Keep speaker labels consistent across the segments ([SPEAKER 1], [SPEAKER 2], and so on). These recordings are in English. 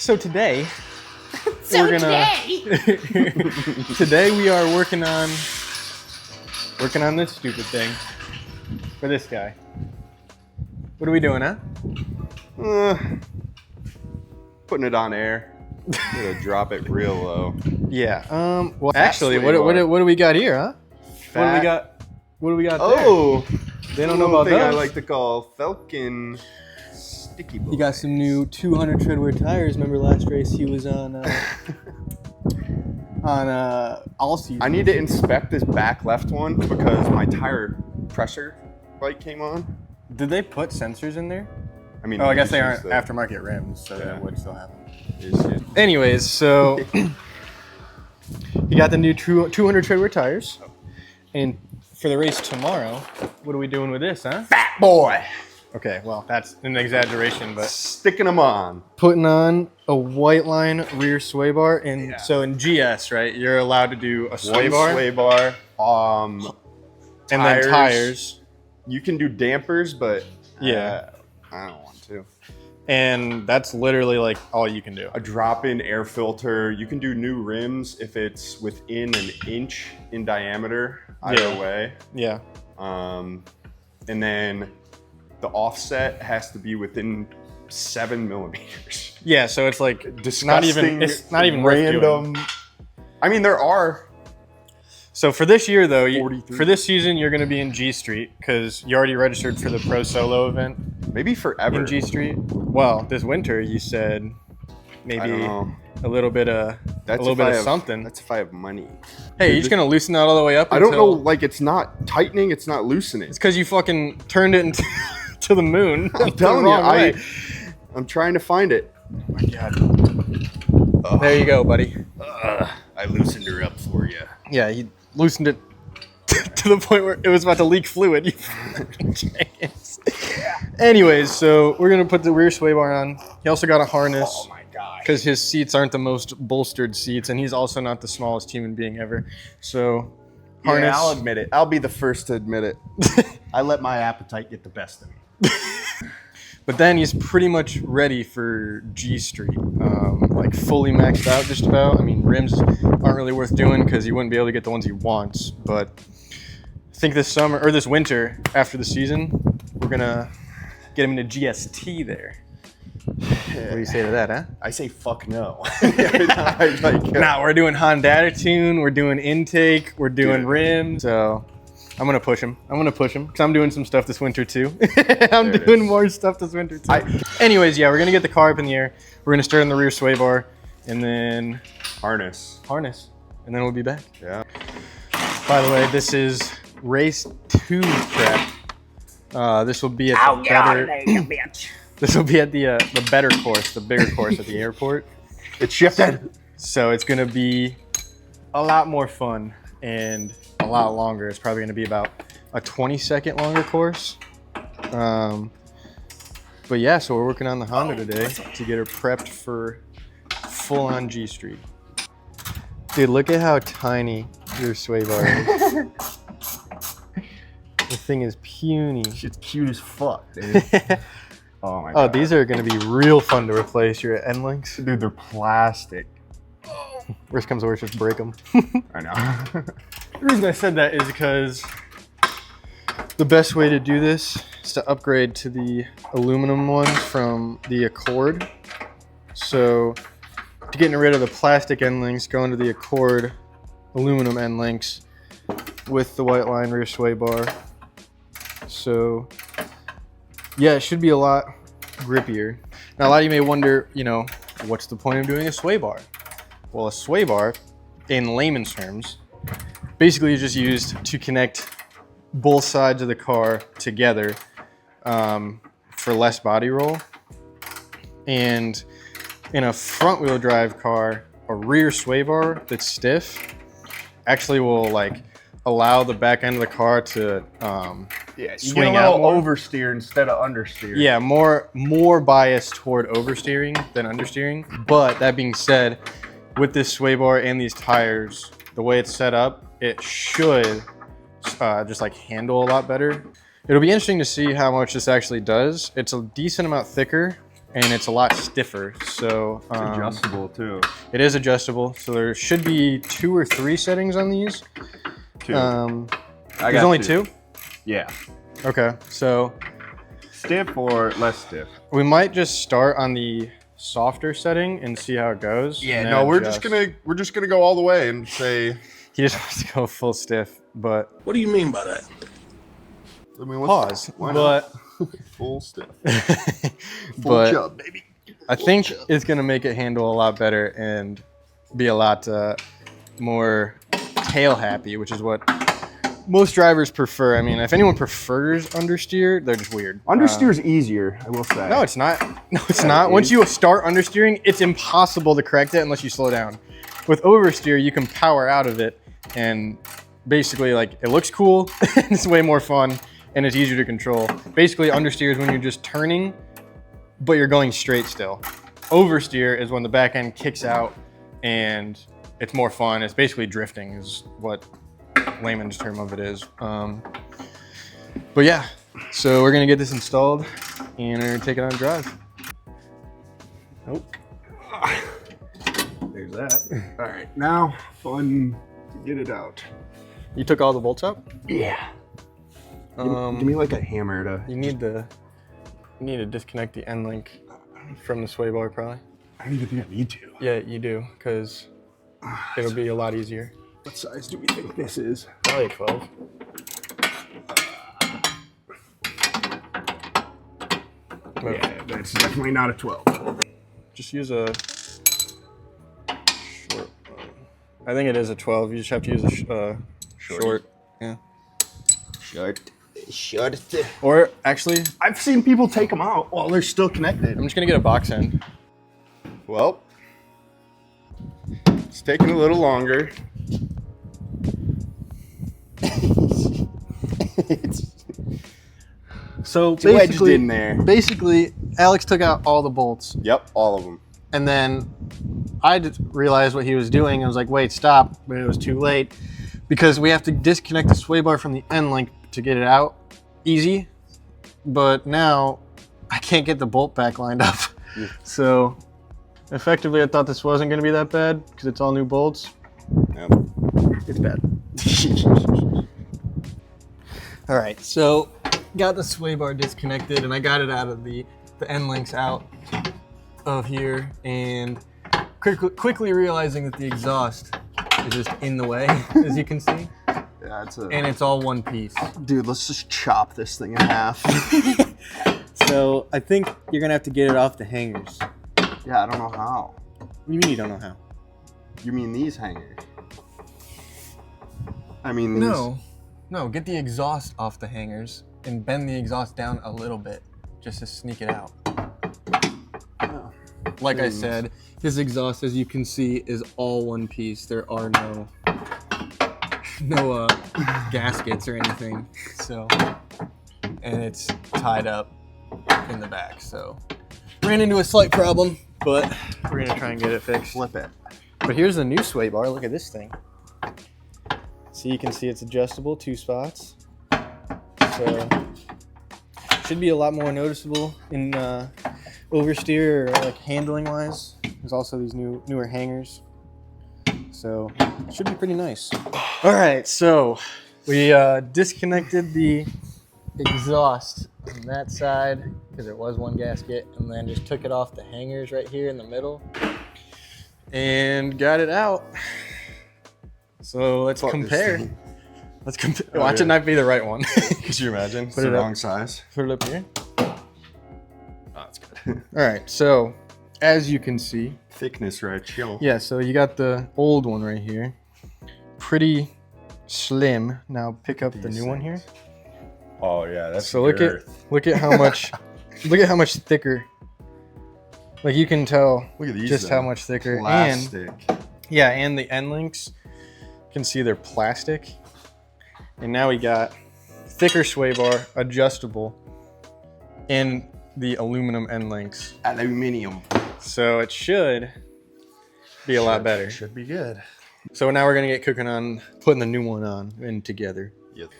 [SPEAKER 1] So today, today we are working on this stupid thing for this guy. What are we doing, huh?
[SPEAKER 2] Putting it on air. Gonna drop it real low.
[SPEAKER 1] Yeah. Well, actually, what do we got here, huh? What do we got there?
[SPEAKER 2] Oh,
[SPEAKER 1] They don't know about
[SPEAKER 2] thing
[SPEAKER 1] those.
[SPEAKER 2] I like to call Falcon sticky boy.
[SPEAKER 1] He got some new 200 treadwear tires. Remember last race he was on all season.
[SPEAKER 2] I need to inspect this back left one because my tire pressure light came on.
[SPEAKER 1] Did they put sensors in there?
[SPEAKER 2] I mean,
[SPEAKER 1] I guess they aren't aftermarket rims, so that would still happen.
[SPEAKER 2] Shit.
[SPEAKER 1] Anyways, so he got the new 200 treadwear tires, and for the race tomorrow, what are we doing with this, huh?
[SPEAKER 2] Fat boy.
[SPEAKER 1] Okay, well, that's an exaggeration, but
[SPEAKER 2] Sticking them on.
[SPEAKER 1] putting on a Whiteline rear sway bar, and so in GS, right, you're allowed to do a sway bar,
[SPEAKER 2] Sway bar.
[SPEAKER 1] and then tires,
[SPEAKER 2] You can do dampers, but
[SPEAKER 1] Yeah.
[SPEAKER 2] I don't want to.
[SPEAKER 1] and that's literally like all you can do.
[SPEAKER 2] A drop-in air filter. You can do new rims if it's within an inch in diameter. Either way.
[SPEAKER 1] Yeah.
[SPEAKER 2] And then the offset has to be within 7 millimeters.
[SPEAKER 1] Yeah, so it's like
[SPEAKER 2] Disgusting.
[SPEAKER 1] it's not even worth doing.
[SPEAKER 2] random. I mean, there are.
[SPEAKER 1] So for this year, though,
[SPEAKER 2] 43.
[SPEAKER 1] for this season, you're going to be in G Street because you already registered for the Pro Solo event
[SPEAKER 2] Maybe forever.
[SPEAKER 1] in G Street. Well, this winter, you said
[SPEAKER 2] I
[SPEAKER 1] maybe
[SPEAKER 2] don't know.
[SPEAKER 1] a little bit of something.
[SPEAKER 2] That's if I have money.
[SPEAKER 1] Hey, you're just going to loosen that all the way up?
[SPEAKER 2] I don't know. Like, it's not tightening. It's not loosening.
[SPEAKER 1] It's because you fucking turned it into to the moon.
[SPEAKER 2] I'm telling you, I'm trying to find it.
[SPEAKER 1] Oh my God. There you go, buddy.
[SPEAKER 2] I loosened her up for you.
[SPEAKER 1] Yeah, he loosened it to the point where it was about to leak fluid. You fucking jackass. Anyways, so we're going to put the rear sway bar on. He also got a harness.
[SPEAKER 2] Oh my god.
[SPEAKER 1] Because his seats aren't the most bolstered seats, and he's also not the smallest human being ever. So, harness.
[SPEAKER 2] Yeah, I'll admit it. I'll be the first to admit it.
[SPEAKER 3] I let my appetite get the best of me.
[SPEAKER 1] But then he's pretty much ready for G Street. Like fully maxed out just about. I mean, rims aren't really worth doing because he wouldn't be able to get the ones he wants. But I think this summer, or this winter, after the season, we're going to get him into GST there. What do you say to that, huh?
[SPEAKER 2] I say fuck no.
[SPEAKER 1] Nah, we're doing Honda tune, we're doing intake, we're doing rims. So I'm gonna push him. Because I'm doing some stuff this winter too. I'm doing more stuff this winter too. Anyways, yeah, we're gonna get the car up in the air. We're gonna start on the rear sway bar, and then
[SPEAKER 2] harness,
[SPEAKER 1] and then we'll be back.
[SPEAKER 2] Yeah.
[SPEAKER 1] By the way, this is race 2 prep. This will be at the better. This will be at the better course, the bigger course at the airport.
[SPEAKER 2] It's shifted.
[SPEAKER 1] So it's going to be a lot more fun and a lot longer. It's probably going to be about a 20-second longer course. But yeah, so we're working on the Honda today to get her prepped for full-on G Street. Dude, look at how tiny your sway bar is. The thing is puny.
[SPEAKER 3] Shit's cute as fuck, dude. Oh my god.
[SPEAKER 1] Oh, these are going to be real fun to replace your end links.
[SPEAKER 3] Dude, they're plastic.
[SPEAKER 1] Worst comes to worst, just break them.
[SPEAKER 3] I know.
[SPEAKER 1] The reason I said that is because the best way to do this is to upgrade to the aluminum ones from the Accord. So to getting rid of the plastic end links, go into the Accord aluminum end links with the Whiteline rear sway bar. So yeah, it should be a lot grippier. Now, a lot of you may wonder, what's the point of doing a sway bar? Well, a sway bar, in layman's terms, basically is just used to connect both sides of the car together for less body roll. And in a front-wheel drive car, a rear sway bar that's stiff actually will allow the back end of the car to
[SPEAKER 2] Yeah, you
[SPEAKER 1] swing
[SPEAKER 2] get a
[SPEAKER 1] out
[SPEAKER 2] little
[SPEAKER 1] more.
[SPEAKER 2] oversteer instead of understeer.
[SPEAKER 1] Yeah, more biased toward oversteering than understeering. But that being said, with this sway bar and these tires, the way it's set up, it should just handle a lot better. It'll be interesting to see how much this actually does. It's a decent amount thicker and it's a lot stiffer. So
[SPEAKER 3] It's adjustable too.
[SPEAKER 1] it is adjustable. So there should be 2 or 3 settings on these.
[SPEAKER 3] 2.
[SPEAKER 1] There's only 2?
[SPEAKER 3] Yeah.
[SPEAKER 1] Okay, so
[SPEAKER 3] Stiff or less stiff?
[SPEAKER 1] we might just start on the softer setting and see how it goes.
[SPEAKER 2] Yeah,
[SPEAKER 1] and
[SPEAKER 2] no,
[SPEAKER 1] then
[SPEAKER 2] we're just gonna go all the way and say.
[SPEAKER 1] He just wants to go full stiff, but
[SPEAKER 4] What do you mean by that?
[SPEAKER 2] I mean,
[SPEAKER 1] pause.
[SPEAKER 2] Why not?
[SPEAKER 1] But
[SPEAKER 2] Full stiff. Full
[SPEAKER 1] but
[SPEAKER 2] chub, baby.
[SPEAKER 1] I think it's gonna make it handle a lot better and be a lot more tail happy, which is what most drivers prefer. I mean, if anyone prefers understeer, they're just weird.
[SPEAKER 3] Understeer's easier, I will say.
[SPEAKER 1] No, it's not. No, it's not. Once you start understeering, it's impossible to correct it unless you slow down. With oversteer, you can power out of it, and basically, like, it looks cool, it's way more fun, and it's easier to control. Basically, understeer is when you're just turning, but you're going straight still. Oversteer is when the back end kicks out, and it's more fun. It's basically drifting is what layman's term of it is. But yeah, so we're gonna get this installed, and we're gonna take it on a drive. Nope.
[SPEAKER 3] There's that. All right, now fun to get it out.
[SPEAKER 1] You took all the bolts up?
[SPEAKER 3] Yeah. Give me like a hammer to.
[SPEAKER 1] You need to disconnect the end link from the sway bar, probably.
[SPEAKER 3] I don't even think I need to.
[SPEAKER 1] Yeah, you do, because it'll be a lot easier.
[SPEAKER 3] What size do we think this is?
[SPEAKER 1] Probably a 12.
[SPEAKER 3] Yeah, that's definitely not a 12.
[SPEAKER 1] Just use a short. I think it is a 12. You just have to use a short. Yeah.
[SPEAKER 3] Short.
[SPEAKER 1] Or actually,
[SPEAKER 3] I've seen people take them out while they're still connected.
[SPEAKER 1] I'm just gonna get a box end.
[SPEAKER 2] Well, it's taking a little longer.
[SPEAKER 1] So
[SPEAKER 2] It's wedged in there.
[SPEAKER 1] basically, Alex took out all the bolts,
[SPEAKER 2] Yep, all of them.
[SPEAKER 1] and then I just realized what he was doing. I was like, "Wait, stop!" But it was too late because we have to disconnect the sway bar from the end link to get it out easy. But now I can't get the bolt back lined up.
[SPEAKER 2] Yeah.
[SPEAKER 1] So effectively, I thought this wasn't going to be that bad because it's all new bolts.
[SPEAKER 2] Yep.
[SPEAKER 1] It's bad. All right, so got the sway bar disconnected, and I got it out of the end links out of here, and quickly realizing that the exhaust is just in the way, as you can see,
[SPEAKER 3] Yeah, it's a.
[SPEAKER 1] and it's all one piece.
[SPEAKER 3] Dude, let's just chop this thing in half.
[SPEAKER 1] So I think you're gonna have to get it off the hangers.
[SPEAKER 3] Yeah, I don't know how.
[SPEAKER 1] What do you mean you don't know how?
[SPEAKER 3] You mean these hangers? I mean these.
[SPEAKER 1] No, get the exhaust off the hangers and bend the exhaust down a little bit just to sneak it out.
[SPEAKER 3] Oh.
[SPEAKER 1] Like I said, his exhaust, as you can see, is all one piece. There are no gaskets or anything. So, and it's tied up in the back. So, ran into a slight problem, but we're gonna try and get it fixed.
[SPEAKER 3] Flip it.
[SPEAKER 1] But here's the new sway bar. Look at this thing. So you can see it's adjustable, 2 spots. So should be a lot more noticeable in oversteer or like handling wise. There's also these newer hangers. So it should be pretty nice. All right, so we disconnected the exhaust on that side because there was one gasket, and then just took it off the hangers right here in the middle and got it out. So let's compare. Let's compare. Watch it not be the right one.
[SPEAKER 2] Could you imagine? It's
[SPEAKER 1] Put
[SPEAKER 2] the
[SPEAKER 1] it up.
[SPEAKER 2] wrong size.
[SPEAKER 1] Put it up here.
[SPEAKER 2] Oh, that's good.
[SPEAKER 1] All right, so as you can see,
[SPEAKER 2] Thickness right, chill.
[SPEAKER 1] yeah, so you got the old one right here. Pretty slim. Now pick up the
[SPEAKER 2] These
[SPEAKER 1] new one here.
[SPEAKER 2] Oh yeah, that's
[SPEAKER 1] So look at how much thicker. Like you can tell
[SPEAKER 2] Look at these.
[SPEAKER 1] just
[SPEAKER 2] though.
[SPEAKER 1] how much thicker.
[SPEAKER 2] Plastic.
[SPEAKER 1] And yeah, and the end links, you can see they're plastic. And now we got thicker sway bar, adjustable, and the aluminum end links.
[SPEAKER 2] Aluminium.
[SPEAKER 1] So it should be a lot better.
[SPEAKER 2] Should be good.
[SPEAKER 1] So now we're gonna get cooking on putting the new one on and together.
[SPEAKER 2] Yep.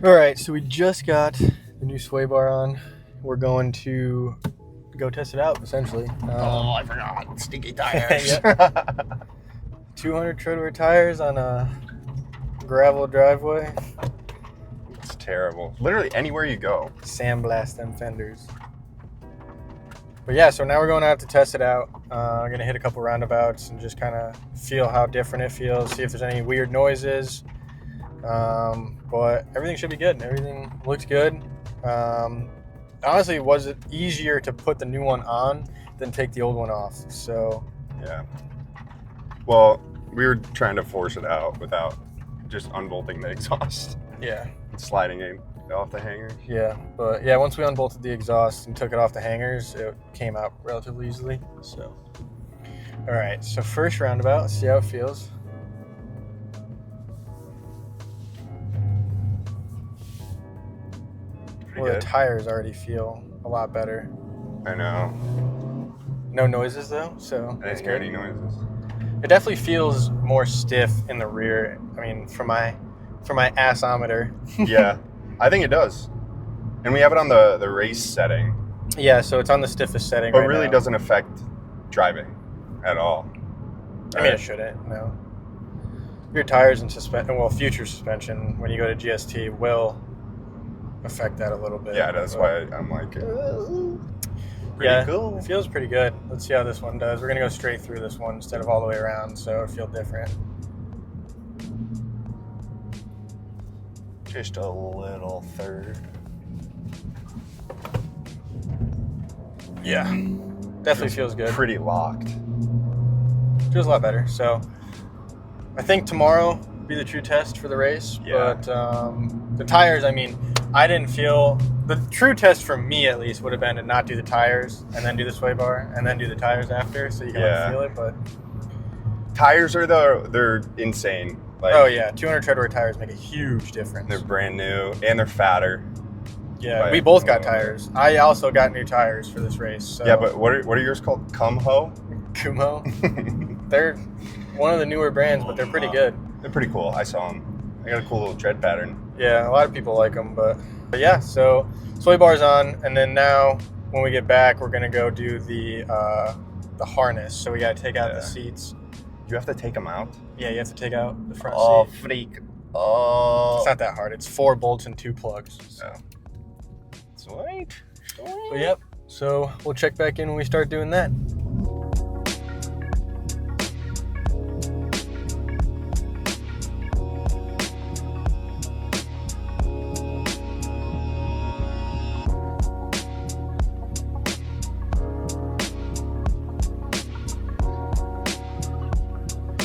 [SPEAKER 1] All right, so we just got the new sway bar on. We're going to go test it out, essentially.
[SPEAKER 2] I forgot. Stinky tires.
[SPEAKER 1] Yep. 200 treadwear tires on a gravel driveway.
[SPEAKER 2] It's terrible. Literally anywhere you go.
[SPEAKER 1] Sandblast them fenders. But yeah, so now we're going out to test it out. I'm going to hit a couple roundabouts and just kind of feel how different it feels, see if there's any weird noises. But everything should be good. Everything looks good. Honestly, was it easier to put the new one on than take the old one off? So
[SPEAKER 2] Yeah. Well, we were trying to force it out without just unbolting the exhaust
[SPEAKER 1] yeah.
[SPEAKER 2] and sliding it off the hanger.
[SPEAKER 1] Yeah, but yeah, once we unbolted the exhaust and took it off the hangers, it came out relatively easily. So, all right, so first roundabout, let's see how it feels.
[SPEAKER 2] Pretty
[SPEAKER 1] Well, the
[SPEAKER 2] good.
[SPEAKER 1] tires already feel a lot better.
[SPEAKER 2] I know.
[SPEAKER 1] No noises though, so
[SPEAKER 2] I
[SPEAKER 1] that's
[SPEAKER 2] didn't hear
[SPEAKER 1] good.
[SPEAKER 2] any noises.
[SPEAKER 1] It definitely feels more stiff in the rear. I mean, for my assometer.
[SPEAKER 2] Yeah, I think it does. And we have it on the race setting,
[SPEAKER 1] Yeah, so it's on the stiffest setting.
[SPEAKER 2] but
[SPEAKER 1] right
[SPEAKER 2] really
[SPEAKER 1] now.
[SPEAKER 2] doesn't affect driving at all.
[SPEAKER 1] I mean, it shouldn't. No. Your tires and future suspension when you go to GST will affect that a little bit.
[SPEAKER 2] Yeah, that's
[SPEAKER 1] but-
[SPEAKER 2] why I'm like, pretty
[SPEAKER 1] yeah,
[SPEAKER 2] cool.
[SPEAKER 1] It feels pretty good. Let's see how this one does. We're gonna go straight through this one instead of all the way around, so it'll feel different.
[SPEAKER 2] Just a little third.
[SPEAKER 1] Yeah, definitely feels good.
[SPEAKER 2] Pretty locked.
[SPEAKER 1] Feels a lot better. So I think tomorrow will be the true test for the race.
[SPEAKER 2] Yeah.
[SPEAKER 1] But the tires, I mean, I didn't feel the true test for me at least would have been to not do the tires and then do the sway bar and then do the tires after, so you can
[SPEAKER 2] Yeah.
[SPEAKER 1] like, feel it. But
[SPEAKER 2] Tires are they're insane. Like,
[SPEAKER 1] oh yeah, 200 treadwear tires make a huge difference.
[SPEAKER 2] they're brand new and they're fatter.
[SPEAKER 1] Yeah,
[SPEAKER 2] Right.
[SPEAKER 1] we both got tires. I also got new tires for this race. So.
[SPEAKER 2] Yeah, but what are yours called? Kumho?
[SPEAKER 1] Kumo, they're one of the newer brands, but they're pretty good.
[SPEAKER 2] They're pretty cool. I saw them. They got a cool little tread pattern.
[SPEAKER 1] Yeah, a lot of people like them, but yeah. So sway bars on, and then now when we get back, we're gonna go do the harness. So we gotta take out
[SPEAKER 2] Yeah.
[SPEAKER 1] the seats.
[SPEAKER 2] You have to take them out.
[SPEAKER 1] Yeah, you have to take out the front seat.
[SPEAKER 2] freak! Oh,
[SPEAKER 1] It's not that hard. It's 4 bolts and 2 plugs. So.
[SPEAKER 2] sweet.
[SPEAKER 1] But yep. So we'll check back in when we start doing that.